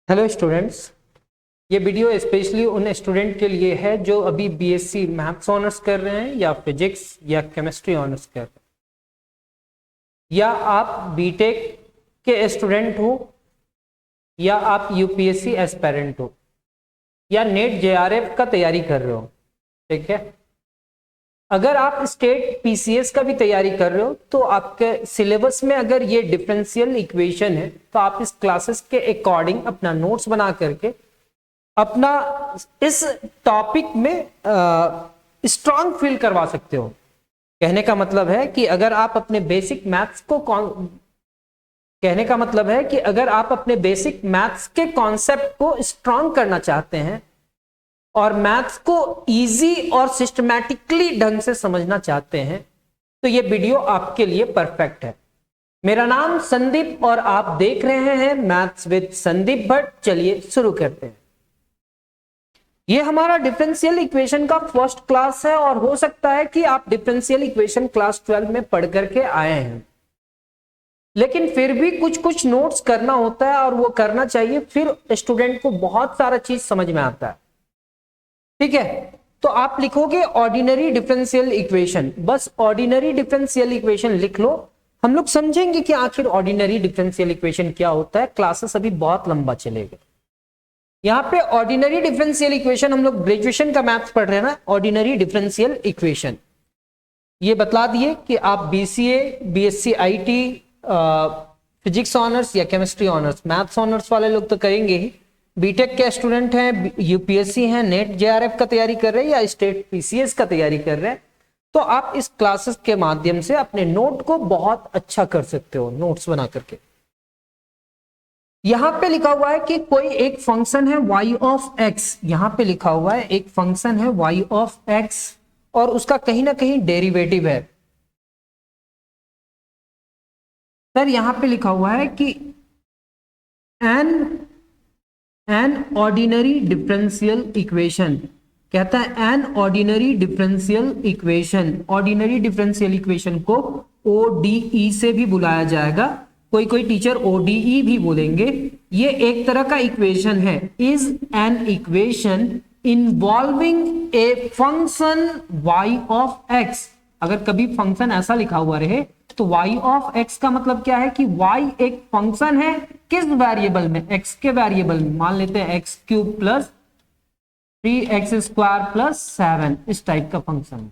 Hello students, ये video specially उन student के लिए है जो अभी बीएससी मैथ्स ऑनर्स कर रहे हैं या फिजिक्स या केमिस्ट्री ऑनर्स कर रहे हैं, या आप बीटेक के स्टूडेंट हो, या आप यूपीएससी एस्पायरेंट हो, या नेट जेआरएफ का तैयारी कर रहे हो। ठीक है, अगर आप स्टेट पीसीएस का भी तैयारी कर रहे हो तो आपके सिलेबस में अगर ये डिफरेंशियल इक्वेशन है तो आप इस क्लासेस के अकॉर्डिंग अपना नोट्स बना करके अपना इस टॉपिक में स्ट्रांग फील करवा सकते हो। कहने का मतलब है कि अगर आप अपने बेसिक मैथ्स को कहने का मतलब है कि अगर आप अपने बेसिक मैथ्स के कॉन्सेप्ट को स्ट्रांग करना चाहते हैं और मैथ्स को इजी और सिस्टमैटिकली ढंग से समझना चाहते हैं तो ये वीडियो आपके लिए परफेक्ट है। मेरा नाम संदीप और आप देख रहे हैं मैथ्स विद संदीप भट्ट। चलिए शुरू करते हैं। ये हमारा डिफरेंशियल इक्वेशन का फर्स्ट क्लास है और हो सकता है कि आप डिफरेंशियल इक्वेशन क्लास 12 में पढ़ करके आए हैं, लेकिन फिर भी कुछ कुछ नोट्स करना होता है और वो करना चाहिए, फिर स्टूडेंट को बहुत सारा चीज समझ में आता है। ठीक है, तो आप लिखोगे ऑर्डिनरी डिफरेंशियल इक्वेशन, बस ऑर्डिनरी डिफरेंशियल इक्वेशन लिख लो। हम लोग समझेंगे कि आखिर ऑर्डिनरी डिफरेंशियल इक्वेशन क्या होता है, क्लासेस अभी बहुत लंबा चलेगा। यहाँ पे ऑर्डिनरी डिफरेंशियल इक्वेशन हम लोग ग्रेजुएशन का मैथ्स पढ़ रहे हैं ना, ऑर्डिनरी डिफरेंशियल इक्वेशन ये बतला दिए कि आप BCA, BSc IT, physics honours या केमिस्ट्री ऑनर्स, मैथ्स ऑनर्स वाले लोग तो करेंगे ही, बीटेक के स्टूडेंट हैं, यूपीएससी हैं, नेट जेआरएफ का तैयारी कर रहे हैं या स्टेट पीसीएस का तैयारी कर रहे हैं, तो आप इस क्लासेस के माध्यम से अपने नोट को बहुत अच्छा कर सकते हो, नोट्स बना करके। यहां पे लिखा हुआ है कि कोई एक फंक्शन है y ऑफ x, यहां पे लिखा हुआ है एक फंक्शन है y ऑफ x और उसका कहीं ना कहीं डेरिवेटिव है। सर यहां पे लिखा हुआ है कि एन ऑर्डिनरी डिफरेंशियल इक्वेशन, कहता है an ordinary differential equation, ordinary differential equation को ओडीई से भी बुलाया जाएगा, कोई कोई टीचर ओडीई भी बोलेंगे। ये एक तरह का इक्वेशन है, is an equation involving a function y of x। अगर कभी फंक्शन ऐसा लिखा हुआ रहे तो y ऑफ x का मतलब क्या है कि y एक फंक्शन है, किस वेरिएबल में, x के वेरिएबल में, मान लेते हैं x cube plus 3x square plus 7, इस टाइप का फंक्शन है।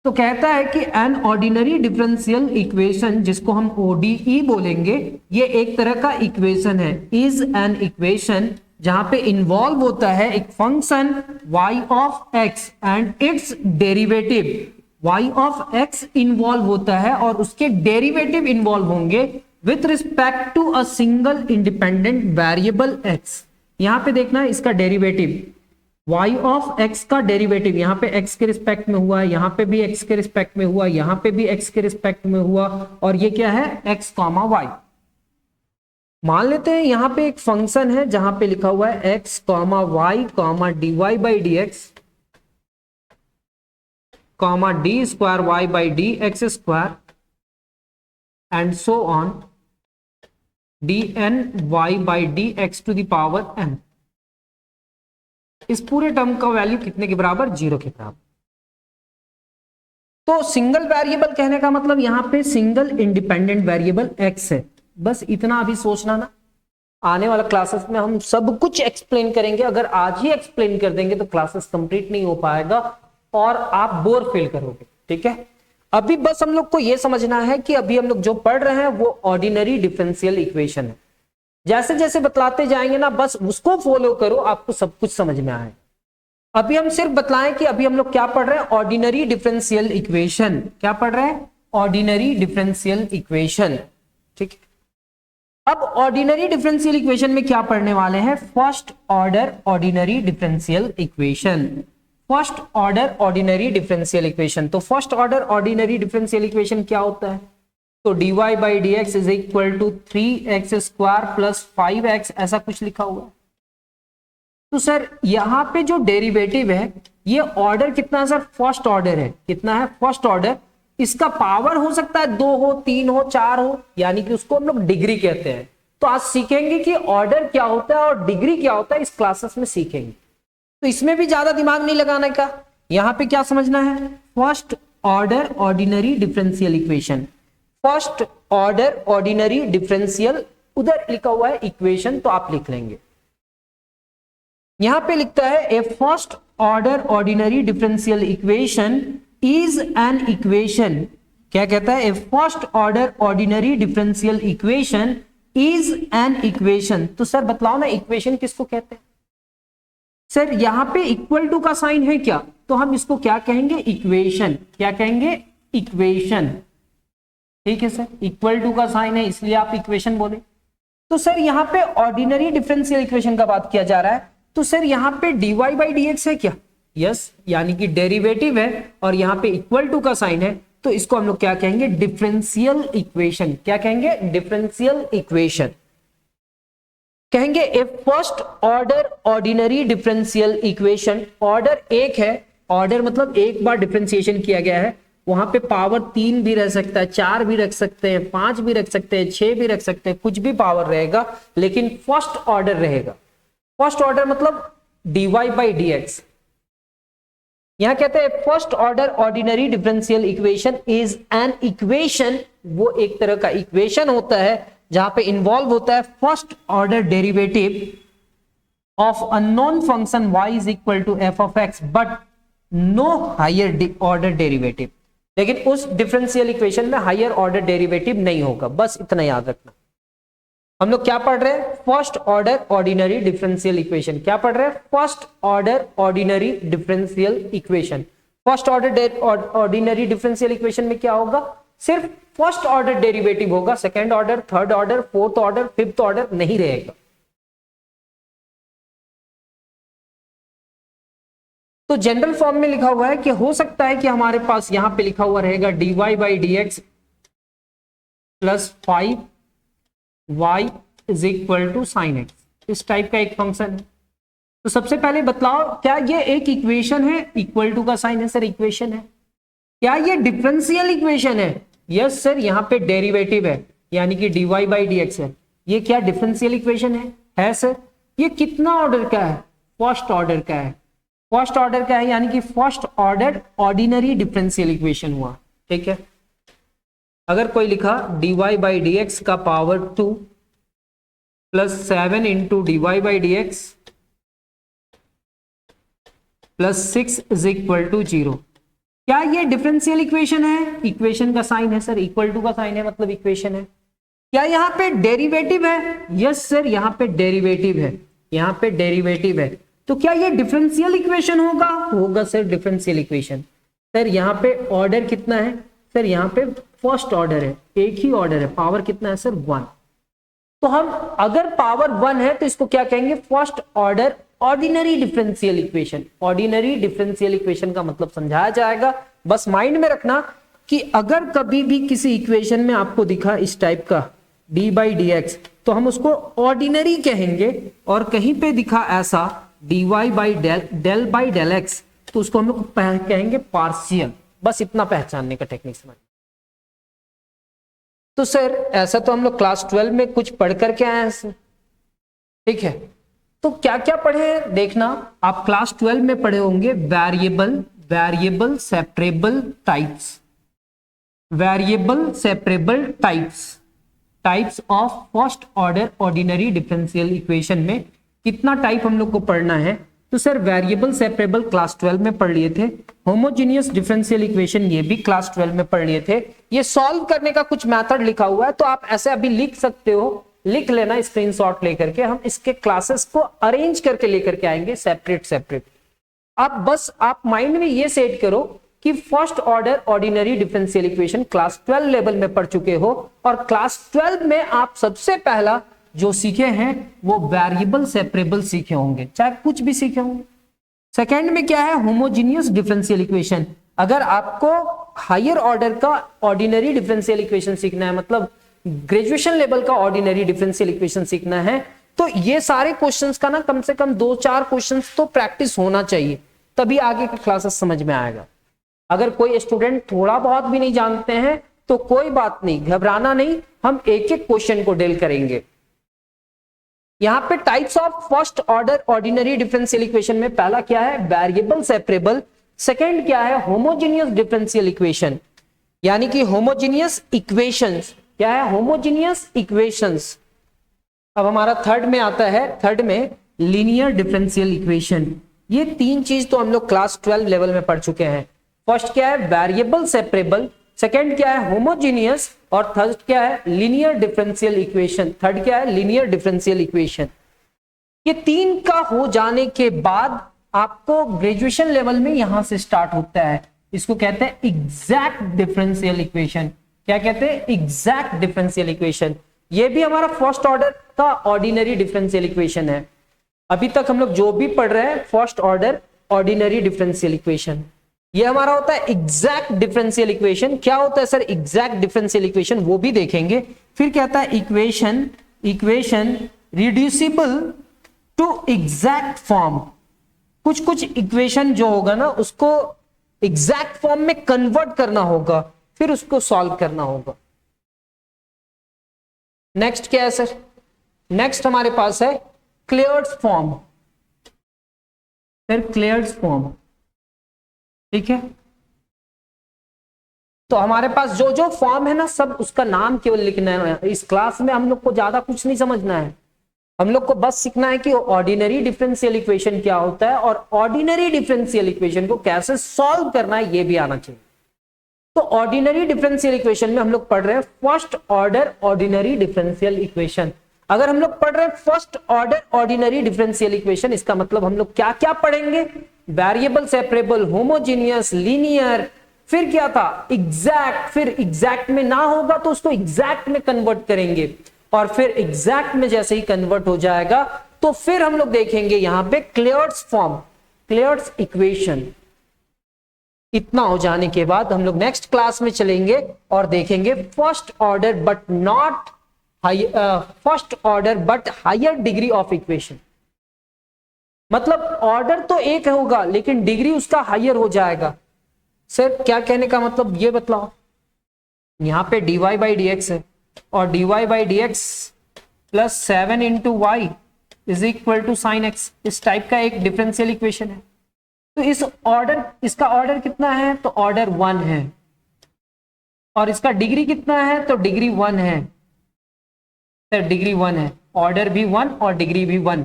तो कहता है कि एन ऑर्डिनरी डिफरेंशियल इक्वेशन, जिसको हम ओडीई बोलेंगे, ये एक तरह का इक्वेशन है, इज एन इक्वेशन जहां पे इन्वॉल्व होता है एक function y of x and its derivative, y of x involve होता है और उसके डेरिवेटिव इन्वॉल्व होंगे with respect to a single independent variable x। यहां पे देखना है इसका डेरिवेटिव, y ऑफ x का डेरिवेटिव यहां पे x के रिस्पेक्ट में हुआ, यहां पे भी x के रिस्पेक्ट में हुआ, यहां पे भी x के रिस्पेक्ट में हुआ, और ये क्या है x कॉमा y। मान लेते हैं यहां पे एक फंक्शन है जहां पे लिखा हुआ है x comma y comma d Y by D x comma d square Y by D x square and so on d n y by D x to the power n। इस पूरे term का value कितने के बराबर, 0 के बराबर। तो single variable कहने का मतलब यहां पे सिंगल इंडिपेंडेंट वेरिएबल x है, बस इतना अभी सोचना ना। आने वाला क्लासेस में हम सब कुछ एक्सप्लेन करेंगे, अगर आज ही एक्सप्लेन कर देंगे तो क्लासेस कंप्लीट नहीं हो पाएगा और आप बोर फील करोगे। ठीक है, अभी बस हम लोग को यह समझना है कि अभी हम लोग जो पढ़ रहे हैं वो ऑर्डिनरी डिफरेंशियल इक्वेशन है। जैसे जैसे बतलाते जाएंगे ना, बस उसको फॉलो करो, आपको सब कुछ समझ में आए। अभी हम सिर्फ बतलाएं कि अभी हम लोग क्या पढ़ रहे हैं, ऑर्डिनरी डिफरेंशियल इक्वेशन। क्या पढ़ रहे हैं, ऑर्डिनरी डिफरेंशियल इक्वेशन। ठीक है, अब ऑर्डिनरी डिफरेंशियल इक्वेशन में क्या पढ़ने वाले हैं, first order ordinary differential equation. First order ordinary differential equation, तो first order ordinary differential equation क्या होता है, तो dy by D x is equal to 3x square plus 5x, ऐसा कुछ लिखा हुआ है। तो सर यहां पे जो डेरिवेटिव है ये ऑर्डर कितना है सर, फर्स्ट ऑर्डर है, कितना है फर्स्ट ऑर्डर। इसका पावर हो सकता है 2 हो, 3 हो, 4 हो, यानी कि उसको हम लोग डिग्री कहते हैं। तो आज सीखेंगे कि ऑर्डर क्या होता है और डिग्री क्या होता है, इस क्लासेस में सीखेंगे। तो इसमें भी ज्यादा दिमाग नहीं लगाने का, यहां पे क्या समझना है, first order ordinary differential equation, first order ordinary differential, उधर लिखा हुआ है इक्वेशन तो आप लिख लेंगे। यहां पे लिखता है a first order ordinary differential equation is an equation, क्या कहता है, a first order ordinary differential equation is an equation. तो सर बतलाओ ना इक्वेशन किसको कहते हैं। सर यहां पे इक्वल टू का साइन है क्या, तो हम इसको क्या कहेंगे, इक्वेशन। क्या कहेंगे, इक्वेशन। ठीक है सर, इक्वल टू का साइन है इसलिए आप इक्वेशन बोले। तो सर यहां पे ऑर्डिनरी डिफरेंशियल इक्वेशन का बात किया जा रहा है, तो सर यहां पे dy बाई dx है क्या, यस, यानी कि डेरिवेटिव है और यहां पे इक्वल टू का साइन है, तो इसको हम लोग क्या कहेंगे, डिफरेंशियल इक्वेशन। क्या कहेंगे, डिफरेंशियल इक्वेशन कहेंगे। A first order ordinary differential equation, order एक है, ऑर्डर मतलब एक बार डिफरेंशिएशन किया गया है, वहां पे पावर 3 भी रह सकता है, 4 भी रख सकते हैं, 5 भी रख सकते हैं, 6 भी रख सकते हैं, कुछ भी पावर रहेगा, लेकिन फर्स्ट ऑर्डर रहेगा। फर्स्ट ऑर्डर मतलब dy बाई dx। यहां कहते हैं first order ordinary differential equation is an equation, वो एक तरह का इक्वेशन होता है जहां पे इन्वॉल्व होता है first order derivative of unknown function y is equal to f of x but no higher order derivative. लेकिन उस डिफरेंशियल इक्वेशन में हायर ऑर्डर डेरिवेटिव नहीं होगा, बस इतना याद रखना। हम लोग क्या पढ़ रहे हैं, first order ordinary differential equation. क्या पढ़ रहे हैं, first order ordinary differential equation. First order ordinary differential equation में क्या होगा, सिर्फ फर्स्ट ऑर्डर डेरिवेटिव होगा, second order, third order, fourth order, fifth order नहीं रहेगा। तो जनरल फॉर्म में लिखा हुआ है कि हो सकता है कि हमारे पास यहां पे लिखा हुआ रहेगा dy by dx plus 5y is equal to sine x, इस टाइप का एक फंक्शन है। तो सबसे पहले बतलाओ क्या ये एक इक्वेशन है, इक्वल टू का साइन है सर, इक्वेशन है। क्या ये डिफरेंशियल इक्वेशन है, यस सर, यहां पे डेरिवेटिव है यानी कि dy बाई dx है। ये क्या डिफरेंशियल इक्वेशन है सर। ये कितना ऑर्डर का है, फर्स्ट ऑर्डर का है, फर्स्ट ऑर्डर का है यानी कि first order ordinary differential equation हुआ। ठीक है, अगर कोई लिखा dy बाई dx का power 2 plus 7 into dy by dx plus 6 is equal to 0, क्या ये डिफरेंशियल इक्वेशन है, इक्वेशन का साइन है सर, इक्वल टू का साइन है मतलब इक्वेशन है। क्या यहाँ पे डेरिवेटिव है, यस सर, यहाँ पे डेरिवेटिव है, यहाँ पे डेरिवेटिव है। तो क्या ये डिफरेंशियल इक्वेशन होगा, होगा सर, डिफरेंशियल इक्वेशन। सर यहाँ पे ऑर्डर कितना है, सर यहाँ पे फर्स्ट ऑर्डर है, एक ही ऑर्डर है, पावर कितना है सर, 1। तो हम अगर पावर 1 है तो इसको क्या कहेंगे, first order ordinary differential equation. Ordinary differential equation का मतलब समझाया जाएगा, बस माइंड में रखना कि अगर कभी भी किसी इक्वेशन में आपको दिखा इस टाइप का डी बाई डी एक्स, तो हम उसको ऑर्डिनरी कहेंगे, और कहीं पे दिखा ऐसा dy by del by del x, तो उसको हम लोग कहेंगे पार्शियल। बस इतना पहचानने का टेक्निक समझ। तो सर ऐसा तो हम लोग क्लास 12 में कुछ पढ़ करके आए हैं, ठीक है। तो क्या क्या पढ़े देखना, आप क्लास 12 में पढ़े होंगे variable separable types, variable separable types of first order ordinary differential equation में कितना टाइप हम लोग को पढ़ना है। तो सर वेरिएबल सेपरेबल क्लास 12 में पढ़ लिए थे, होमोजेनियस डिफरेंशियल इक्वेशन ये भी क्लास 12 में पढ़ लिए थे। ये सॉल्व करने का कुछ मेथड लिखा हुआ है, तो आप ऐसे अभी लिख सकते हो, लिख लेना स्क्रीनशॉट लेकर के। हम इसके क्लासेस को अरेंज करके लेकर के आएंगे सेपरेट। अब बस आप माइंड में ये सेट करो कि first order ordinary differential equation class 12 level में पढ़ चुके हो, और क्लास 12 में आप सबसे पहला जो सीखे हैं वो वेरिएबल सेपरेबल सीखे होंगे, चाहे कुछ भी सीखे होंगे। सेकेंड में क्या है, होमोजेनियस डिफरेंशियल इक्वेशन। अगर आपको हायर ऑर्डर का ऑर्डिनरी डिफरेंशियल इक्वेशन सीखना है, मतलब ग्रेजुएशन लेवल का ऑर्डिनरी डिफरेंशियल इक्वेशन सीखना है, तो ये सारे क्वेश्चंस का ना कम से कम 2-4 क्वेश्चंस तो प्रैक्टिस होना चाहिए, तभी आगे का क्लासेस समझ में आएगा। अगर कोई स्टूडेंट थोड़ा बहुत भी नहीं जानते हैं तो कोई बात नहीं, घबराना नहीं, हम एक एक क्वेश्चन को डील करेंगे। यहाँ पे types of first order ordinary differential equation में पहला क्या है, वेरिएबल सेपरेबल। सेकंड क्या है, होमोजेनियस डिफरेंशियल इक्वेशन, यानी कि होमोजेनियस इक्वेशंस। क्या है, होमोजेनियस इक्वेशंस। अब हमारा थर्ड में आता है, थर्ड में लीनियर डिफरेंशियल इक्वेशन। ये तीन चीज तो हम लोग क्लास 12 लेवल में पढ़ चुके हैं। फर्स्ट क्या है, वेरिएबल सेपरेबल। सेकंड क्या है, होमोजेनियस। और थर्ड क्या है, लीनियर डिफरेंशियल इक्वेशन। थर्ड क्या है, लीनियर डिफरेंशियल इक्वेशन। ये तीन का हो जाने के बाद आपको ग्रेजुएशन लेवल में यहां से स्टार्ट होता है, इसको कहते हैं एग्जैक्ट डिफरेंशियल इक्वेशन। क्या कहते हैं, एग्जैक्ट डिफरेंशियल इक्वेशन। ये भी हमारा फर्स्ट ऑर्डर का ऑर्डिनरी डिफरेंशियल इक्वेशन है। अभी तक हम लोग जो भी पढ़ रहे हैं first order ordinary differential equation, ये हमारा होता है एग्जैक्ट डिफरेंशियल इक्वेशन। क्या होता है सर एग्जैक्ट डिफरेंशियल इक्वेशन, वो भी देखेंगे। फिर कहता है equation reducible to exact form. कुछ कुछ इक्वेशन जो होगा ना उसको एग्जैक्ट फॉर्म में कन्वर्ट करना होगा, फिर उसको सॉल्व करना होगा। नेक्स्ट क्या है सर, नेक्स्ट हमारे पास है क्लेयर्स फॉर्म। फिर क्लेयर्स फॉर्म, ठीक है। तो हमारे पास जो जो फॉर्म है ना सब उसका नाम केवल लिखना है। इस क्लास में हम लोग को ज्यादा कुछ नहीं समझना है, हम लोग को बस सीखना है कि ऑर्डिनरी डिफरेंशियल इक्वेशन क्या होता है और ऑर्डिनरी डिफरेंशियल इक्वेशन को कैसे सॉल्व करना है ये भी आना चाहिए। तो ऑर्डिनरी डिफरेंशियल इक्वेशन में हम लोग पढ़ रहे हैं first order ordinary differential equation. अगर हम लोग पढ़ रहे हैं first order ordinary differential equation, इसका मतलब हम लोग क्या क्या पढ़ेंगे, वेरिएबल सेपरेबल, होमोजेनियस, लीनियर, फिर क्या था एग्जैक्ट। फिर एग्जैक्ट में ना होगा तो उसको एग्जैक्ट में कन्वर्ट करेंगे, और फिर एग्जैक्ट में जैसे ही कन्वर्ट हो जाएगा तो फिर हम लोग देखेंगे यहां पे क्लेयर्स फॉर्म, क्लेयर्स इक्वेशन। इतना हो जाने के बाद हम लोग नेक्स्ट क्लास में चलेंगे और देखेंगे first order but not first order but higher degree of equation. मतलब ऑर्डर तो एक होगा लेकिन डिग्री उसका हायर हो जाएगा। सर क्या कहने का मतलब ये बतलाओ, यहां पे dy बाई डी एक्स है और dy by D x plus 7 into y is equal to sine x, इस टाइप का एक डिफरेंशियल इक्वेशन है। तो इस ऑर्डर, इसका ऑर्डर कितना है, तो ऑर्डर 1 है, और इसका डिग्री कितना है, तो डिग्री 1 है। सर डिग्री 1 है, ऑर्डर भी 1 और डिग्री भी 1,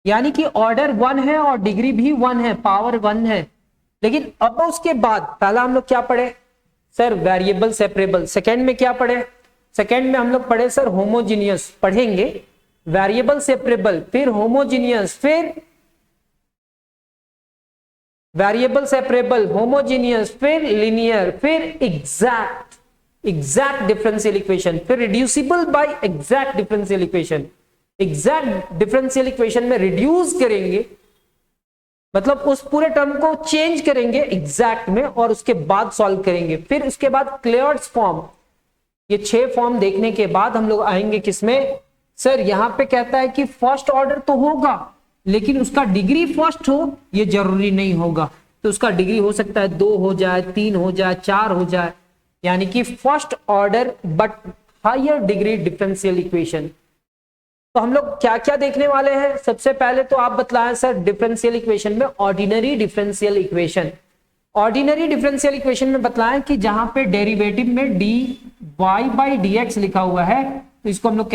यानी कि ऑर्डर 1 है और डिग्री भी 1 है, पावर 1 है। लेकिन अब उसके बाद पहला हम लोग क्या पढ़े सर, वेरिएबल सेपरेबल। सेकंड में क्या पढ़े, सेकंड में हम लोग पढ़े सर होमोजीनियस, पढ़ेंगे वेरिएबल सेपरेबल, फिर होमोजीनियस, फिर वेरिएबल सेपरेबल, होमोजीनियस, फिर लीनियर, फिर एग्जैक्ट डिफरेंशियल इक्वेशन, फिर reducible by exact differential equation. Exact differential equation में रिड्यूस करेंगे, मतलब उस पूरे टर्म को चेंज करेंगे एग्जैक्ट में और उसके बाद सॉल्व करेंगे। फिर उसके बाद क्लेयर्स फॉर्म। ये 6 फॉर्म देखने के बाद हम लोग आएंगे किसमें, सर यहां पे कहता है कि फर्स्ट ऑर्डर तो होगा लेकिन उसका डिग्री फर्स्ट हो ये जरूरी नहीं होगा। तो उसका डिग्री हो सकता है 2 हो जाए, 3 हो जाए, 4 हो जाए, यानी कि first order but higher degree differential equation. तो हम लोग क्या क्या देखने वाले हैं, सबसे पहले तो आप बतलाएं सर डिफरेंशियल इक्वेशन में ordinary differential equation. Ordinary differential equation में बतलाएं कि जहां पे डेरिवेटिव में d Y by D x लिखा हुआ है तो इसको हम लोग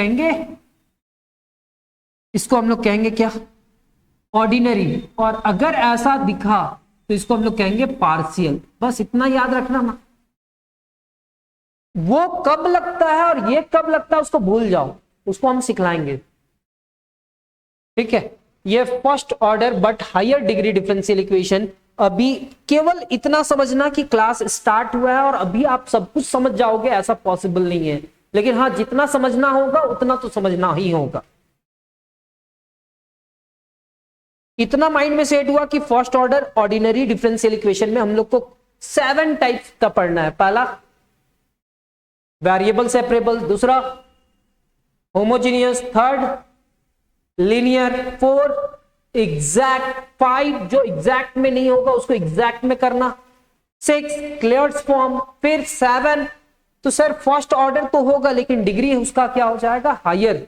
कहेंगे क्या, ऑर्डिनरी। और अगर ऐसा दिखा तो इसको हम लोग कहेंगे पार्शियल। बस इतना याद रखना ना, वो कब लगता है और ये कब लगता है उसको भूल जाओ, उसको हम सिखलाएंगे, ठीक है। ये first order but higher degree differential equation. अभी केवल इतना समझना कि क्लास स्टार्ट हुआ है और अभी आप सब कुछ समझ जाओगे, ऐसा पॉसिबल नहीं है, लेकिन हाँ जितना समझना होगा उतना तो समझना ही होगा। इतना माइंड में सेट हुआ कि first order ordinary differential equation में हम लोग को 7 टाइप्स का पढ़ना है। पहला वेरिएबल सेपरेबल, दूसरा होमोजीनियस, थर्ड लीनियर, 4 एग्जैक्ट, 5 जो एग्जैक्ट में नहीं होगा उसको एग्जैक्ट में करना, 6 क्लेयर्स फॉर्म, फिर 7 तो सर फर्स्ट ऑर्डर तो होगा लेकिन डिग्री उसका क्या हो जाएगा हायर,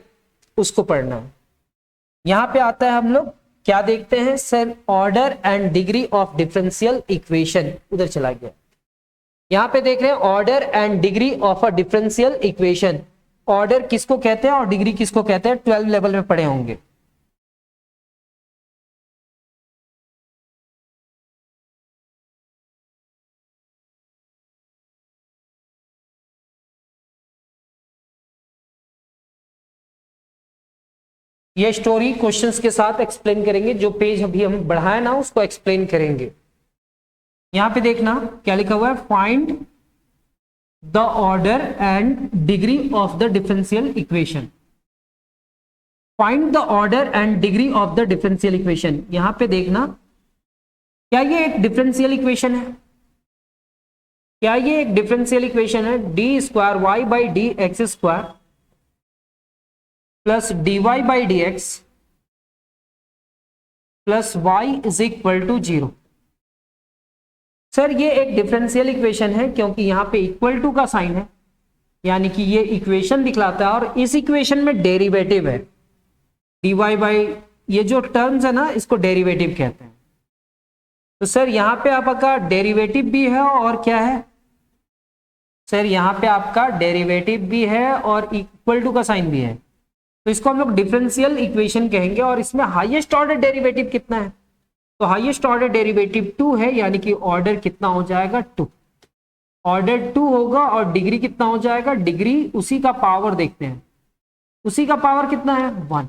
उसको पढ़ना है। यहां पे आता है हम लोग क्या देखते हैं sir, order and degree of differential equation, उधर चला गया। यहां पे देख रहे हैं order and degree of a differential equation. Order किसको कहते हैं और डिग्री किसको कहते हैं, 12 लेवल में पढ़े होंगे। ये स्टोरी क्वेश्चंस के साथ एक्सप्लेन करेंगे, जो पेज अभी हम बढ़ाए ना उसको एक्सप्लेन करेंगे। यहां पे देखना क्या लिखा हुआ है, find the order and degree of the differential equation. Find the order and degree of the differential equation. यहां पे देखना क्या ये एक डिफरेंशियल इक्वेशन है, क्या ये एक डिफरेंशियल इक्वेशन है, D square Y by D x square plus D Y by D x plus Y is equal to 0। Sir ये एक डिफरेंशियल इक्वेशन है क्योंकि यहां पे इक्वल टू का साइन है, यानी कि ये इक्वेशन दिखलाता है और इस इक्वेशन में डेरिवेटिव है, डी वाई बाई, ये जो टर्म्स है ना इसको डेरिवेटिव कहते हैं। तो सर यहां पे आपका डेरिवेटिव भी है और क्या है सर, यहां पे आपका डेरिवेटिव भी है और इक्वल टू का साइन भी है, तो इसको हम लोग डिफरेंशियल इक्वेशन कहेंगे। और इसमें हाईएस्ट ऑर्डर डेरिवेटिव कितना है, तो हाईएस्ट ऑर्डर डेरिवेटिव 2 है, यानी कि ऑर्डर कितना हो जाएगा 2, ऑर्डर 2 होगा। और डिग्री कितना हो जाएगा, डिग्री उसी का पावर देखते हैं, उसी का पावर कितना है 1।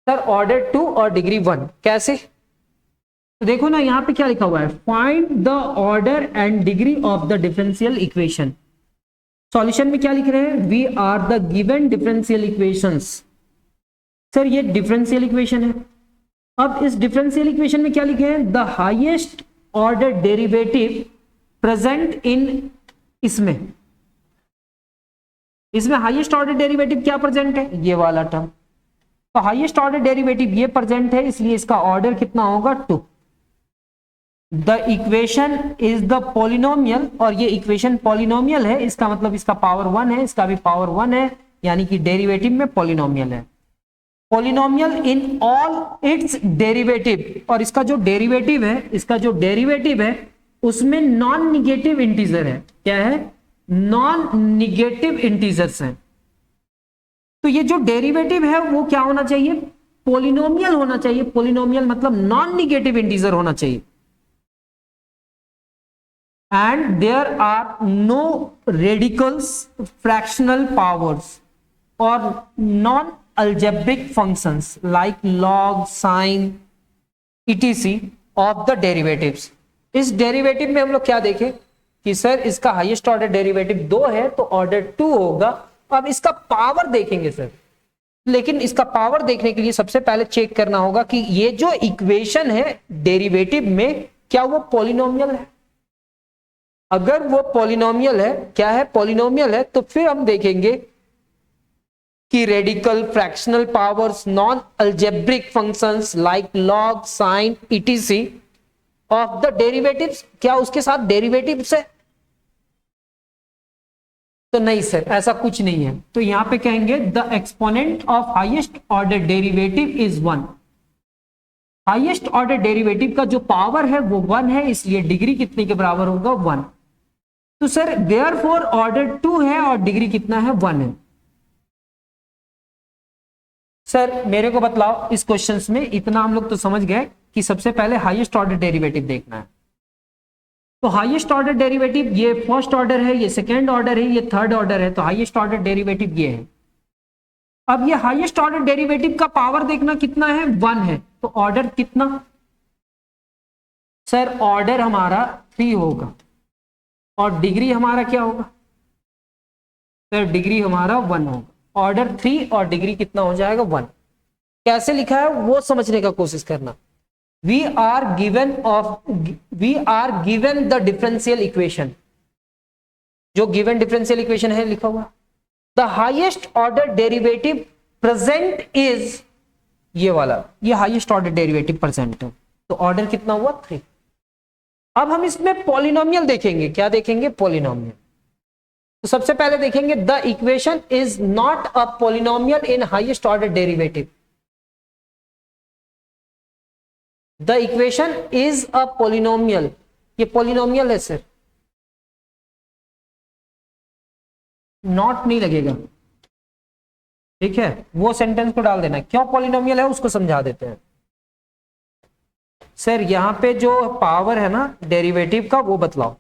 सर ऑर्डर 2 और डिग्री 1 कैसे, तो देखो ना यहां पे क्या लिखा हुआ है, find the order and degree of the differential equation. Solution में क्या लिख रहे हैं, we are the given differential equations. Sir ये डिफरेंशियल इक्वेशन है। अब इस डिफरेंशियल इक्वेशन में क्या लिखे हैं, the highest order derivative present in, इसमें हाईएस्ट ऑर्डर डेरिवेटिव क्या प्रेजेंट है, ये वाला टर्म। तो हाईएस्ट ऑर्डर डेरिवेटिव ये प्रेजेंट है, इसलिए इसका ऑर्डर कितना होगा 2। The equation is the polynomial, और ये इक्वेशन पॉलिनोमियल है, इसका मतलब इसका पावर 1 है, इसका भी पावर 1 है, यानी कि डेरिवेटिव में पॉलिनोमियल है। Polynomial in all its derivative, और इसका जो डेरिवेटिव है, उसमें नॉन निगेटिव इंटीजर है। क्या है, नॉन निगेटिव इंटीजर्स हैं। तो ये जो डेरिवेटिव है वो क्या होना चाहिए, पॉलिनोमियल होना चाहिए। पॉलिनोमियल मतलब नॉन निगेटिव इंटीजर होना चाहिए। And there are no radicals, fractional powers और non algebraic functions like log, sin, etc. of the derivatives। इस डेरिवेटिव में हम लोग क्या देखें कि सर इसका हाईएस्ट ऑर्डर डेरिवेटिव 2 है तो ऑर्डर 2 होगा। अब इसका पावर देखेंगे सर, लेकिन इसका पावर देखने के लिए सबसे पहले चेक करना होगा कि ये जो इक्वेशन है डेरिवेटिव में क्या वो पॉलिनोमियल है। अगर वो पॉलिनोमियल है, क्या है, पॉलिनोमियल है, तो फिर हम देखेंगे कि radical, fractional powers, non algebraic functions like log, sine, etc. Of the derivatives, क्या उसके साथ डेरिवेटिव्स है, तो नहीं सर ऐसा कुछ नहीं है। तो यहां पे कहेंगे the exponent of highest order derivative is 1। Highest order derivative का जो पावर है वो 1 है, इसलिए डिग्री कितने के बराबर होगा 1। तो सर देयरफॉर ऑर्डर 2 है और डिग्री कितना है 1 है। सर मेरे को बतलाओ, इस क्वेश्चंस में इतना हम लोग तो समझ गए कि सबसे पहले हाईएस्ट ऑर्डर डेरिवेटिव देखना है। तो हाईएस्ट ऑर्डर डेरिवेटिव ये फर्स्ट ऑर्डर है, ये सेकेंड ऑर्डर है, ये थर्ड ऑर्डर है, तो हाईएस्ट ऑर्डर डेरिवेटिव ये है। अब ये हाईएस्ट ऑर्डर डेरिवेटिव का पावर देखना कितना है 1 है, तो ऑर्डर कितना, सर ऑर्डर हमारा 3 होगा और डिग्री हमारा क्या होगा, सर डिग्री हमारा 1 होगा। ऑर्डर 3 और डिग्री कितना हो जाएगा 1। कैसे लिखा है वो समझने का कोशिश करना। We are given the differential equation, जो गिवन डिफरेंशियल इक्वेशन है लिखा हुआ, the highest order derivative present is, ये वाला, ये हाईएस्ट ऑर्डर डेरिवेटिव प्रेजेंट है, तो ऑर्डर कितना हुआ 3। अब हम इसमें पॉलिनोमियल देखेंगे, क्या देखेंगे, पॉलिनोमियल। तो सबसे पहले देखेंगे the equation is not a polynomial in highest order derivative. The equation is a polynomial, ये पॉलिनोमियल है सर, नॉट नहीं लगेगा, ठीक है, वो सेंटेंस को डाल देना। क्यों पॉलिनोमियल है उसको समझा देते हैं। सर यहां पे जो पावर है ना डेरिवेटिव का वो बतलाओ।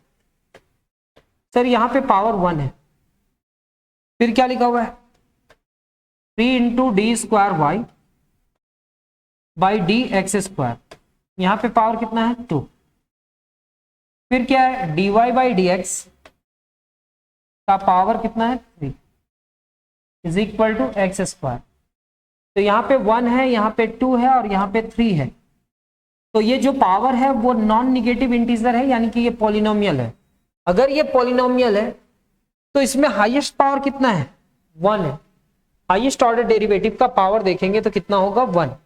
सर यहां पे पावर 1 है, फिर क्या लिखा हुआ है 3 into d square Y by D x square, यहां पे पावर कितना है 2, फिर क्या है d Y by D x का पावर कितना है 3 is equal to x square. तो यहाँ पे 1 है, यहाँ पे 2 है और यहाँ पे 3 है। तो ये जो पावर है वो नॉन निगेटिव इंटीजर है, यानी कि ये पॉलिनोमियल है। अगर ये पॉलिनोमियल है तो इसमें हाईएस्ट पावर कितना है 1 है। हाईएस्ट ऑर्डर डेरिवेटिव का पावर देखेंगे तो कितना होगा 1।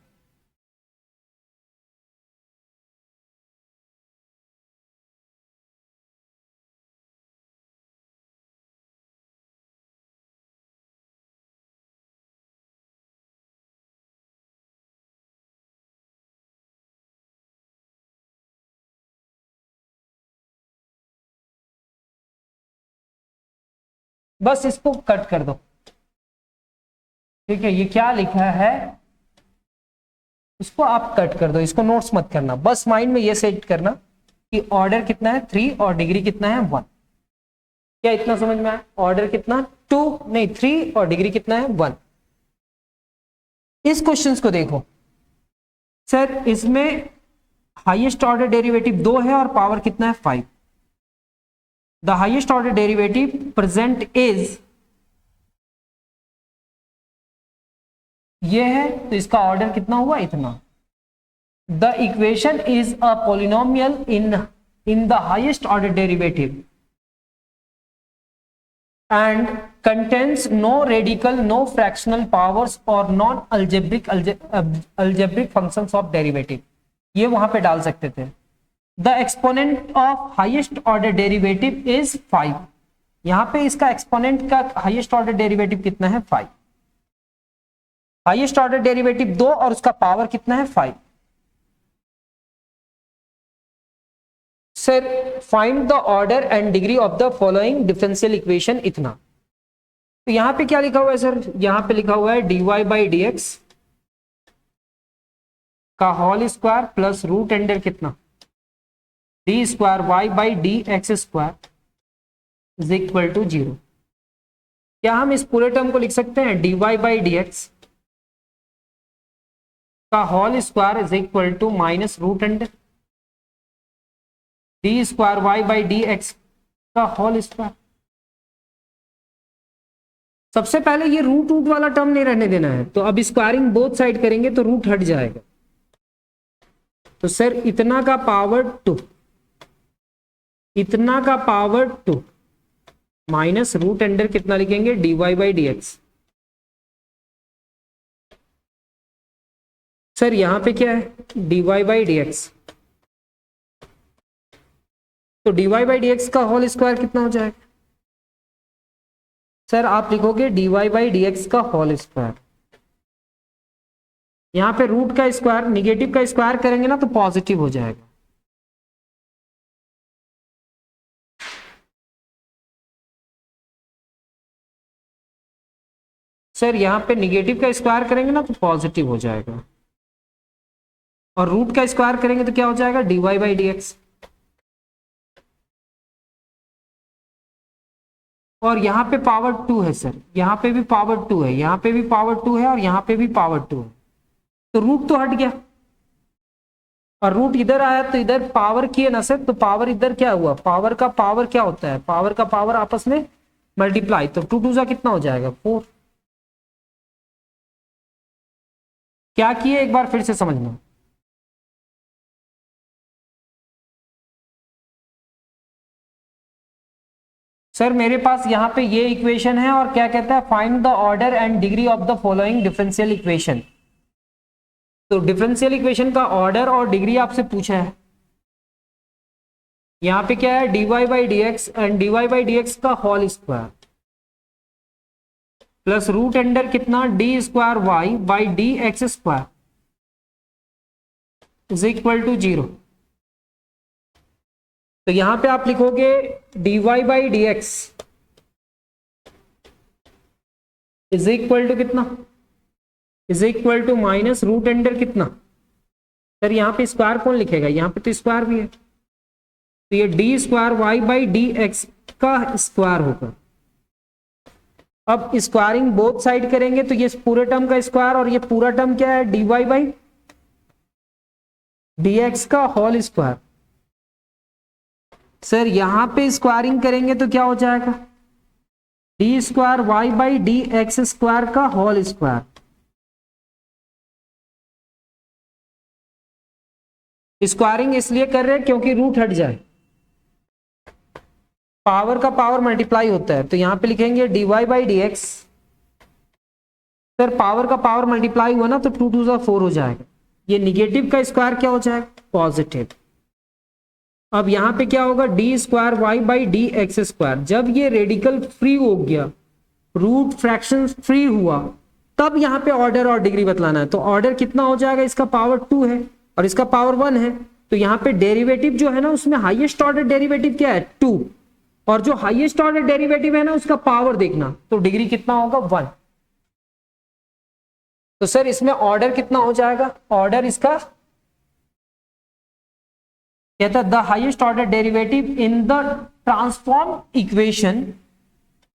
बस इसको कट कर दो, ठीक है। ये क्या लिखा है इसको आप कट कर दो, इसको नोट्स मत करना, बस माइंड में ये सेट करना कि ऑर्डर कितना है 3 और डिग्री कितना है 1। क्या इतना समझ में आया? ऑर्डर कितना 2 नहीं 3 और डिग्री कितना है 1। इस क्वेश्चंस को देखो सर, इसमें हाईएस्ट ऑर्डर डेरिवेटिव 2 है और पावर कितना है 5। The highest order derivative present is, ये है तो इसका ऑर्डर कितना हुआ इतना। The equation is a polynomial in the highest order derivative and contains no radical, no fractional powers or non-algebraic algebraic functions of derivative। ये वहां पे डाल सकते थे। The exponent of highest order derivative is 5। यहां पे इसका एक्सपोनेंट का हाईएस्ट ऑर्डर डेरिवेटिव कितना है 5। हाईएस्ट ऑर्डर डेरिवेटिव 2 और उसका पावर कितना है 5। Sir find the order and degree of the following differential equation इतना। तो यहां पे क्या लिखा हुआ है सर, यहां पे लिखा हुआ है dy बाई डी एक्स का whole square plus root under कितना d square Y by D x square is equal to 0। क्या हम इस पूरे टर्म को लिख सकते हैं dy बाई डी एक्स का whole square is equal to minus root under d square Y by D x का होल स्क्वायर। सबसे पहले ये रूट वाला टर्म नहीं रहने देना है, तो अब स्क्वायरिंग बोथ साइड करेंगे तो रूट हट जाएगा। तो सर इतना का पावर 2, इतना का पावर 2 माइनस रूट अंडर कितना लिखेंगे d Y by D x. Sir यहां पे क्या है d Y by D x, तो dy बाई डी एक्स का होल स्क्वायर कितना हो जाएगा। सर आप लिखोगे dy बाई डी एक्स का होल स्क्वायर, यहां पे रूट का स्क्वायर निगेटिव का स्क्वायर करेंगे ना तो पॉजिटिव हो जाएगा। सर यहां पे निगेटिव का स्क्वायर करेंगे ना तो पॉजिटिव हो जाएगा, और रूट का स्क्वायर करेंगे तो क्या हो जाएगा dy बाई डी एक्स। और यहाँ पे पावर 2 है सर, यहाँ पे भी पावर 2 है, यहाँ पे भी पावर 2 है और यहाँ पे भी पावर 2 है, तो रूट तो हट गया और रूट इधर आया तो इधर पावर किए ना सर, तो पावर इधर क्या हुआ, पावर का पावर क्या होता है, पावर का पावर आपस में मल्टीप्लाई, तो 2 2 कितना हो जाएगा 4। क्या किए एक बार फिर से समझना। सर मेरे पास यहाँ पे ये इक्वेशन है और क्या कहता है find the order and degree of the following differential equation. तो डिफरेंशियल इक्वेशन का ऑर्डर और डिग्री आपसे पूछा है। यहाँ पे क्या है dy by D x and dy by D x का whole square, plus root under कितना d square Y by D x square is equal to 0। तो यहां पे आप लिखोगे dy by D x is equal to कितना, is equal to minus root under कितना, sir यहाँ पे स्क्वायर कौन लिखेगा, यहाँ पे तो स्क्वायर भी है, तो ये d square Y by D x का स्क्वायर होगा। अब स्क्वायरिंग बोथ साइड करेंगे तो ये पूरे टर्म का स्क्वायर और ये पूरा टर्म क्या है dy बाई डी एक्स का होल स्क्वायर। सर यहां पे स्क्वायरिंग करेंगे तो क्या हो जाएगा d square Y by D x square का होल स्क्वायर। स्क्वायरिंग इसलिए कर रहे हैं क्योंकि रूट हट जाए, पावर का पावर मल्टीप्लाई होता है, तो यहां पे लिखेंगे dy by D x. Sir power का पावर मल्टीप्लाई हुआ ना तो 2 2 4 हो जाएगा, ये निगेटिव का स्क्वायर क्या हो जाएगा पॉजिटिव। अब यहां पे क्या होगा d square Y by D x square. जब ये रेडिकल फ्री हो गया, रूट फ्रैक्शन फ्री हुआ, तब यहां पे ऑर्डर और डिग्री बतलाना है। तो ऑर्डर कितना हो जाएगा, इसका पावर 2 है और इसका पावर 1 है, तो यहां पे डेरिवेटिव जो है ना उसमें हाईएस्ट ऑर्डर डेरिवेटिव क्या है 2, और जो हाईएस्ट ऑर्डर डेरिवेटिव है ना उसका पावर देखना, तो डिग्री कितना होगा 1। तो सर इसमें ऑर्डर कितना हो जाएगा, ऑर्डर इसका कहता है the highest order derivative in the transform equation,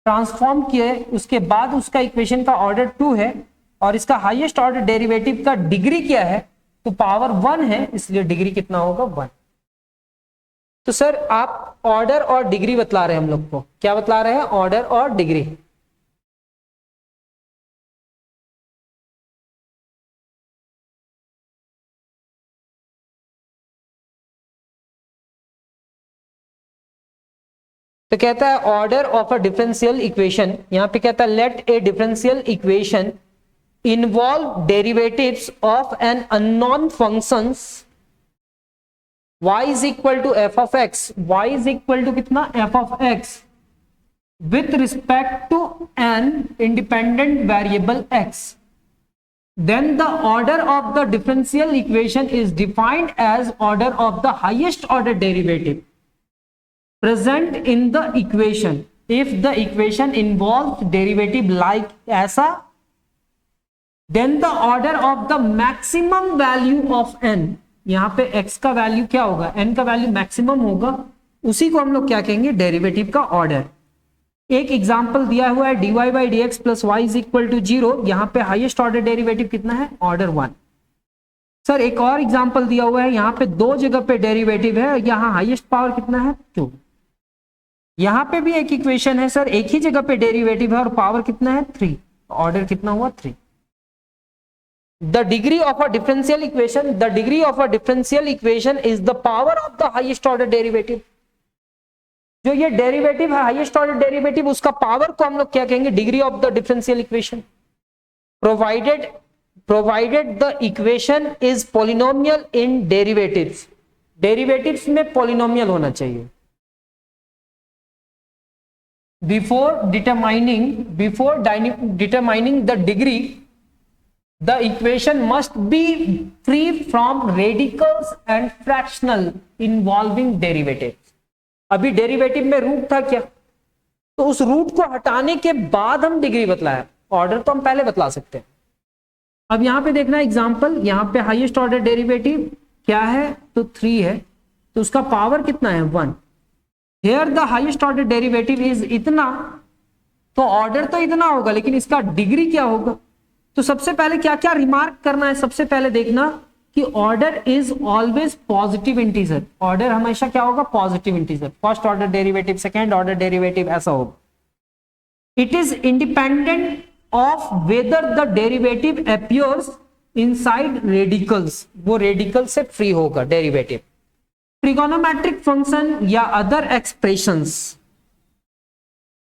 transform किए उसके बाद उसका इक्वेशन का ऑर्डर 2 है और इसका हाईएस्ट ऑर्डर डेरिवेटिव का डिग्री क्या है, तो पावर 1 है, इसलिए डिग्री कितना होगा 1। तो सर आप ऑर्डर और डिग्री बतला रहे हैं हम लोग को, क्या बतला रहे हैं ऑर्डर और डिग्री। तो कहता है order of a differential equation, यहां पे कहता है let a differential equation involve derivatives of an unknown functions y is equal to f of x, y is equal to कितना f of x with respect to an independent variable x, then the order of the differential equation is defined as order of the highest order derivative present in the equation if the equation involves derivative like ऐसा, then the order of the maximum value of n, यहां पे x का value क्या होगा n का value maximum होगा, उसी को हम लोग क्या कहेंगे डेरिवेटिव का ऑर्डर। एक एग्जांपल दिया हुआ है dy by D x plus Y is equal to 0, यहां पे हाईएस्ट ऑर्डर डेरिवेटिव कितना है ऑर्डर 1। सर एक और एग्जांपल दिया हुआ है, यहां पे 2 जगह पे डेरिवेटिव है, यहां हाईएस्ट पावर कितना है 2। यहां पे भी एक इक्वेशन है सर, एक ही जगह पे डेरिवेटिव है और पावर कितना है 3, ऑर्डर कितना हुआ 3। The degree of a differential equation, the degree of a differential equation is the power of the highest order derivative। जो ये डेरिवेटिव है हाईएस्ट ऑर्डर डेरिवेटिव, उसका पावर को हम लोग क्या कहेंगे degree of the differential equation, provided the equation is polynomial in derivatives, derivatives में पॉलिनोमियल होना चाहिए। Before determining the degree the equation must be free from radicals and fractional involving derivatives। अभी डेरिवेटिव में रूट था क्या, तो उस root को हटाने के बाद हम डिग्री बतलाया, ऑर्डर तो हम पहले बतला सकते हैं। अब यहां पे देखना एग्जांपल, यहां पे हाईएस्ट ऑर्डर डेरिवेटिव क्या है तो 3 है, तो उसका पावर कितना है 1। Here the highest order derivative is इतना, तो ऑर्डर तो इतना होगा लेकिन इसका डिग्री क्या होगा। तो सबसे पहले क्या क्या रिमार्क करना है, सबसे पहले देखना कि order is always positive integer, order हमेशा क्या होगा positive integer, first order derivative second order derivative ऐसा होगा। It is independent of whether the derivative appears inside radicals, वो रेडिकल से फ्री होगा डेरिवेटिव। ट्रिगोनोमेट्रिक फंक्शन या other expressions,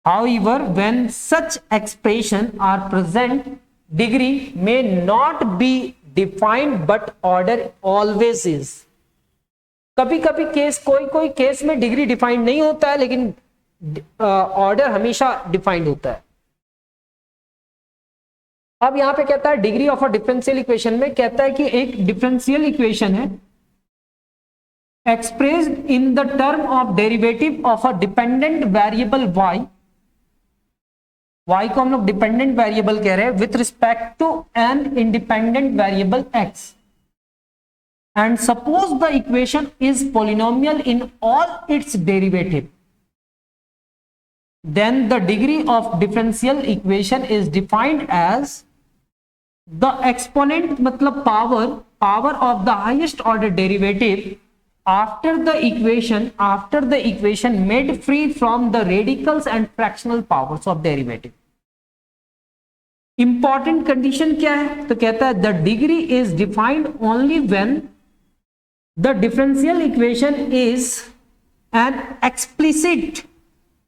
however when such expression are present degree may not be defined but order always is। कभी कभी case, कोई case में degree defined नहीं होता है लेकिन ऑर्डर हमेशा डिफाइंड होता है। अब यहां पे कहता है degree of a differential equation में कहता है कि एक डिफरेंशियल इक्वेशन है expressed in the term of derivative of a dependent variable y, y को हम लोग डिपेंडेंट वेरिएबल कह रहे हैं with respect to an independent variable x, and suppose the equation is polynomial in all its derivative, then the degree of differential equation is defined as the exponent मतलब power of the highest order derivative after the equation made free from the radicals and fractional powers of derivative. Important condition क्या है? तो कहता है the degree is defined only when the differential equation is an explicit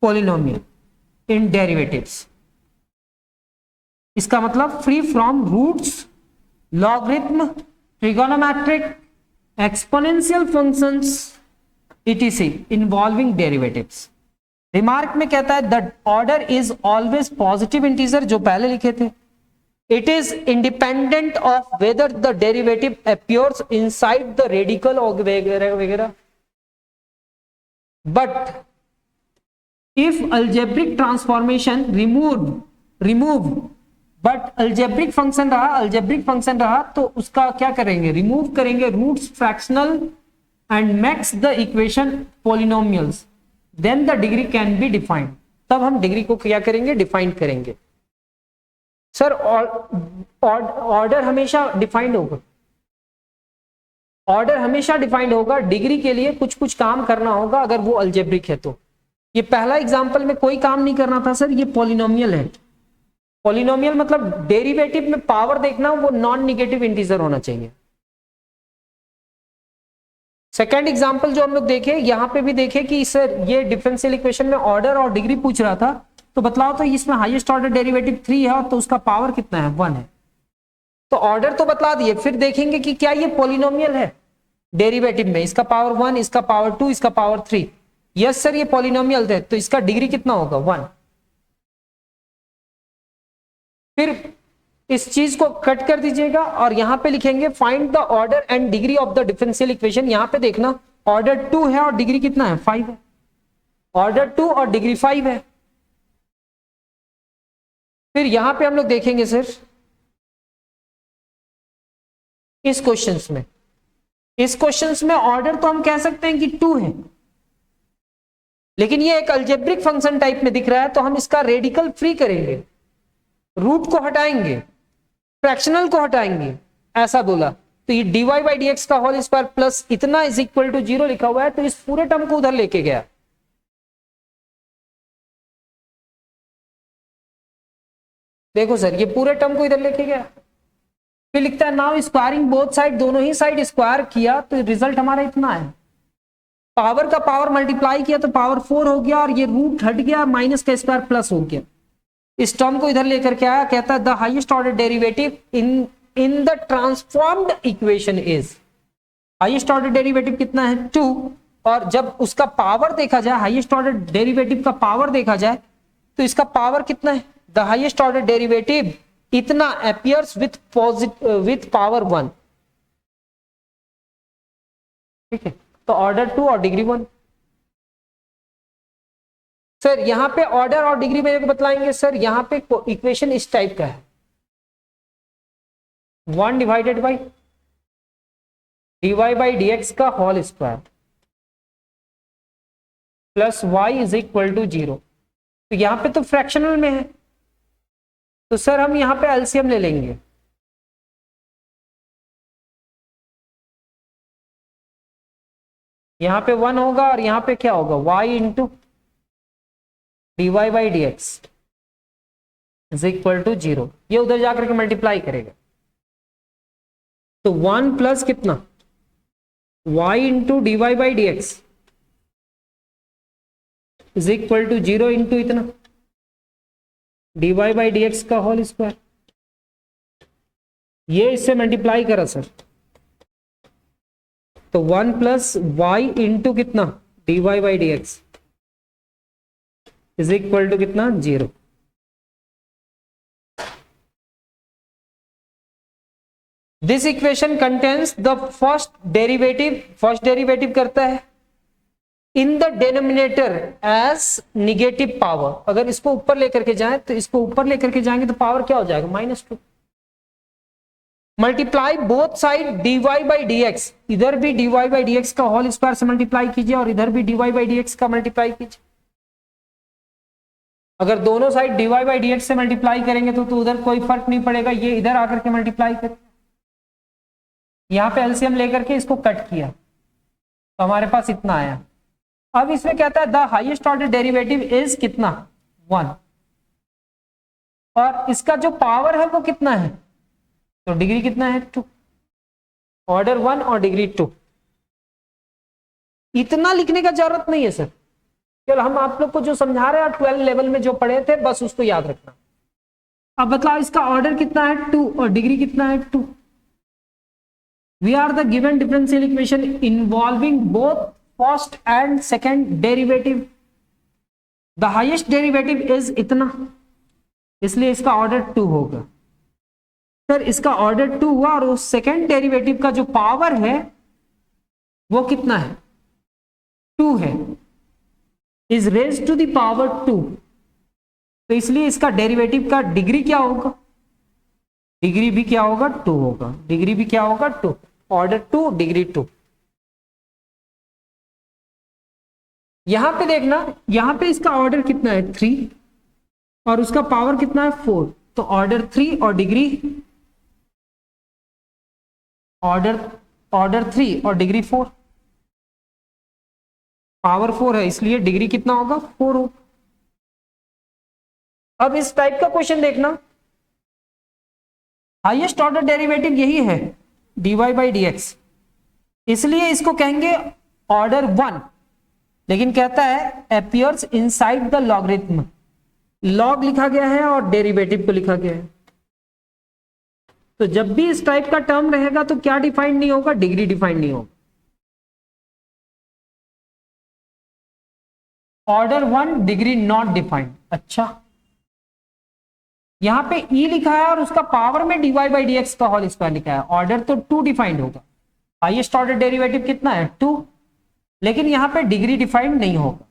polynomial in derivatives. इसका मतलब free from roots, logarithm, trigonometric, exponential functions etc involving derivatives. Remark में कहता है the order is always positive integer, जो पहले लिखे थे. It is independent of whether the derivative appears inside the radical और वगैरह वगैरह. But if algebraic transformation remove but algebraic function रहा तो उसका क्या करेंगे, रिमूव करेंगे roots, fractional and makes the equation polynomials, then the degree can be defined. तब हम डिग्री को क्या करेंगे, डिफाइन करेंगे. सर ऑर्डर हमेशा डिफाइंड होगा, ऑर्डर हमेशा डिफाइंड होगा. डिग्री के लिए कुछ कुछ काम करना होगा अगर वो अलजेब्रिक है तो. ये पहला एग्जांपल में कोई काम नहीं करना था सर, ये पॉलिनोमियल है. पॉलिनोमियल मतलब डेरिवेटिव में पावर देखना, वो नॉन नेगेटिव इंटीजर होना चाहिए. सेकंड एग्जांपल जो हम लोग देखे, यहां पे भी देखे कि सर ये डिफरेंशियल इक्वेशन में ऑर्डर और डिग्री पूछ रहा था, तो बतलाओ तो इसमें हाईएस्ट ऑर्डर डेरिवेटिव 3 है तो उसका पावर कितना है, 1 है. तो ऑर्डर तो बतला दिए, फिर देखेंगे कि क्या ये पॉलिनोमियल है डेरिवेटिव में, इसका पावर 1, इसका पावर 2, इसका पावर 3. यस सर ये पॉलिनोमियल है, तो इसका डिग्री कितना होगा, 1. फिर इस चीज को कट कर दीजिएगा और यहां पे लिखेंगे find the order and degree of the differential equation. यहां पे देखना ऑर्डर 2 है और डिग्री कितना है, 5 है. ऑर्डर 2 और डिग्री 5 है. फिर यहां पे हम लोग देखेंगे सर इस क्वेश्चंस में ऑर्डर तो हम कह सकते हैं कि 2 है, लेकिन ये एक अलजेब्रिक फंक्शन टाइप में दिख रहा है, तो हम इसका रेडिकल फ्री करेंगे, रूट को हटाएंगे, फ्रैक्शनल को हटाएंगे, ऐसा बोला. तो ये dy बाई dx का होल स्क्वायर प्लस इतना इज इक्वल टू 0 लिखा हुआ है, तो इस पूरे टर्म को उधर लेके गया. देखो सर ये पूरे टर्म को इधर लेके गया. फिर लिखता है नाउ स्क्वायरिंग बोथ साइड, दोनों ही साइड स्क्वायर किया तो रिजल्ट हमारा इतना है. पावर का पावर मल्टीप्लाई किया तो पावर 4 हो गया, और ये रूट हट गया, माइनस का स्क्वायर प्लस हो गया. इस टर्म को इधर लेकर के आया, कहता है the highest order derivative in the transformed equation is, highest order derivative कितना है, 2. और जब उसका पावर देखा जाए, हाईएस्ट ऑर्डर डेरिवेटिव का पावर देखा जाए तो इसका पावर कितना है, द हाईएस्ट ऑर्डर डेरिवेटिव इतना अपीयर्स विथ पावर 1. ठीक है, तो ऑर्डर 2 और डिग्री 1. सर यहां पे ऑर्डर और डिग्री मेरे को बतलाएंगे. सर यहां पे इक्वेशन इस टाइप का है, 1 divided by dy by dx का whole square plus y is equal to 0. तो यहां पे तो फ्रैक्शनल में है, तो सर हम यहां पे एलसीएम ले लेंगे. यहां पे 1 होगा और यहां पे क्या होगा, y into dy by dx is equal to 0. ये उधर जाकर के मल्टीप्लाई करेगा, तो 1 प्लस कितना, y into dy by dx is equal to 0 into इतना dy बाई dx का होल स्क्वायर. ये इससे मल्टीप्लाई करा सर, तो 1 प्लस वाई इंटू कितना dy by dx is equal to कितना, 0. This equation contains the first derivative करता है in the denominator as negative power. अगर इसको ऊपर लेकर के जाए तो इसको ऊपर लेकर के जाएंगे तो पावर क्या हो जाएगा -2। Multiply both side dy by dx, इधर भी dy बाई dx का होल स्क्वायर से मल्टीप्लाई कीजिए और इधर भी dy बाई dx का मल्टीप्लाई कीजिए। अगर दोनों साइड dy बाई dx से मल्टीप्लाई करेंगे तो उधर कोई फर्क नहीं पड़ेगा, ये इधर आकर के मल्टीप्लाई कर, यहां पे एलसीएम लेकर के इसको कट किया तो हमारे पास इतना आया। अब इसमें कहता है the highest order derivative is कितना 1, और इसका जो पावर है वो कितना है, तो डिग्री कितना है 2, ऑर्डर 1 और डिग्री 2। इतना लिखने का जरूरत नहीं है सर, केवल हम आप लोग को जो समझा रहे हैं 12 लेवल में जो पढ़े थे बस उसको याद रखना। अब बताओ इसका ऑर्डर कितना है 2 और डिग्री कितना है 2। We are the given differential equation involving both first and second derivative, the highest derivative is इतना, इसलिए इसका ऑर्डर 2 होगा। सर इसका ऑर्डर 2 हुआ और उस सेकेंड डेरिवेटिव का जो पावर है वो कितना है 2 है, is raise to the power 2, तो इसलिए इसका डेरिवेटिव का डिग्री क्या होगा, डिग्री भी क्या होगा 2 होगा, डिग्री भी क्या होगा 2, ऑर्डर 2 डिग्री 2। यहां पे देखना, यहां पे इसका ऑर्डर कितना है 3 और उसका पावर कितना है 4, तो ऑर्डर 3 और डिग्री ऑर्डर 3 और डिग्री 4, पावर 4 है इसलिए डिग्री कितना होगा 4 होगा। अब इस टाइप का क्वेश्चन देखना, हाईएस्ट ऑर्डर डेरिवेटिव यही है dy बाई dx, इसलिए इसको कहेंगे ऑर्डर 1, लेकिन कहता है appears inside the logarithm, log लिखा गया है और डेरिवेटिव को लिखा गया है, तो जब भी इस टाइप का टर्म रहेगा तो क्या डिफाइंड नहीं होगा, डिग्री डिफाइंड नहीं होगा। ऑर्डर 1 डिग्री नॉट डिफाइंड, अच्छा यहां पे E लिखा है और उसका पावर में dy बाई dx का होल स्क्वायर लिखा है, ऑर्डर तो 2 डिफाइंड होगा, हाईएस्ट ऑर्डर डेरिवेटिव कितना है 2, लेकिन यहां पे डिग्री डिफाइंड नहीं होगा।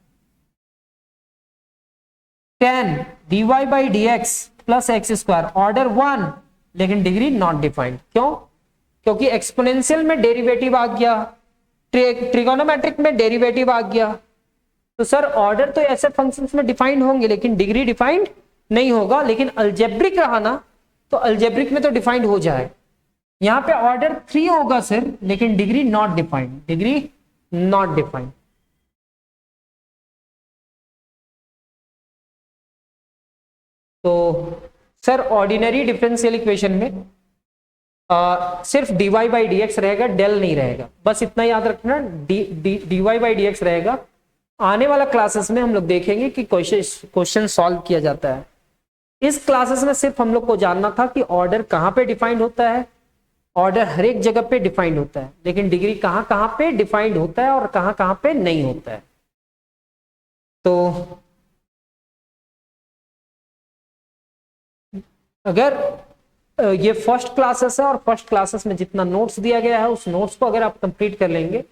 10 dy by dx plus x square, order 1 लेकिन डिग्री नॉट डिफाइंड, क्यों, क्योंकि एक्सपोनेंशियल में डेरिवेटिव आ गया, ट्रिगोनोमेट्रिक में डेरिवेटिव आ गया, तो सर ऑर्डर तो ऐसे फंक्शंस में डिफाइंड होंगे लेकिन डिग्री डिफाइंड नहीं होगा, लेकिन अल्जेब्रिक रहा ना तो अल्जेब्रिक में तो डिफाइंड हो जाए। यहां पे ऑर्डर 3 होगा सर लेकिन degree not defined, degree not defined. तो सर ऑर्डिनरी डिफरेंशियल इक्वेशन में सिर्फ dy बाई dx रहेगा, डेल नहीं रहेगा, बस इतना याद रखना, dy बाई dx रहेगा। आने वाला क्लासेस में हम लोग देखेंगे कि क्वेश्चन सॉल्व किया जाता है। इस क्लासेस में सिर्फ हम लोग को जानना था कि ऑर्डर कहाँ पे डिफाइंड होता है, ऑर्डर हर एक जगह पे डिफाइंड होता है, लेकिन डिग्री कहाँ कहाँ पे डिफाइंड होता है और कहाँ कहाँ पे नहीं होता है। तो अगर ये फर्स्ट क्लासेस है और फर्स्ट क्लासेस में जितना नोट्स दिया गया है उस नोट्स को अगर आप कंप्लीट कर लेंगे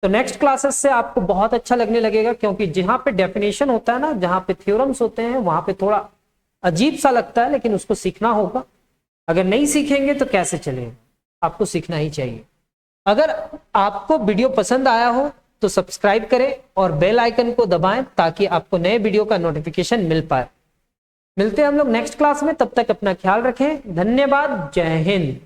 तो नेक्स्ट क्लासेस से आपको बहुत अच्छा लगने लगेगा, क्योंकि जहां पे डेफिनेशन होता है ना, जहां पे थ्योरम्स होते हैं वहां पे थोड़ा अजीब सा लगता है, लेकिन उसको सीखना होगा। अगर नहीं सीखेंगे तो कैसे चलेगा, आपको सीखना ही चाहिए। अगर आपको वीडियो पसंद आया हो तो सब्सक्राइब करें और बेल आइकन को दबाएं ताकि आपको नए वीडियो का नोटिफिकेशन मिल पाए। मिलते हैं हम लोग नेक्स्ट क्लास में, तब तक अपना ख्याल रखें, धन्यवाद, जय हिंद।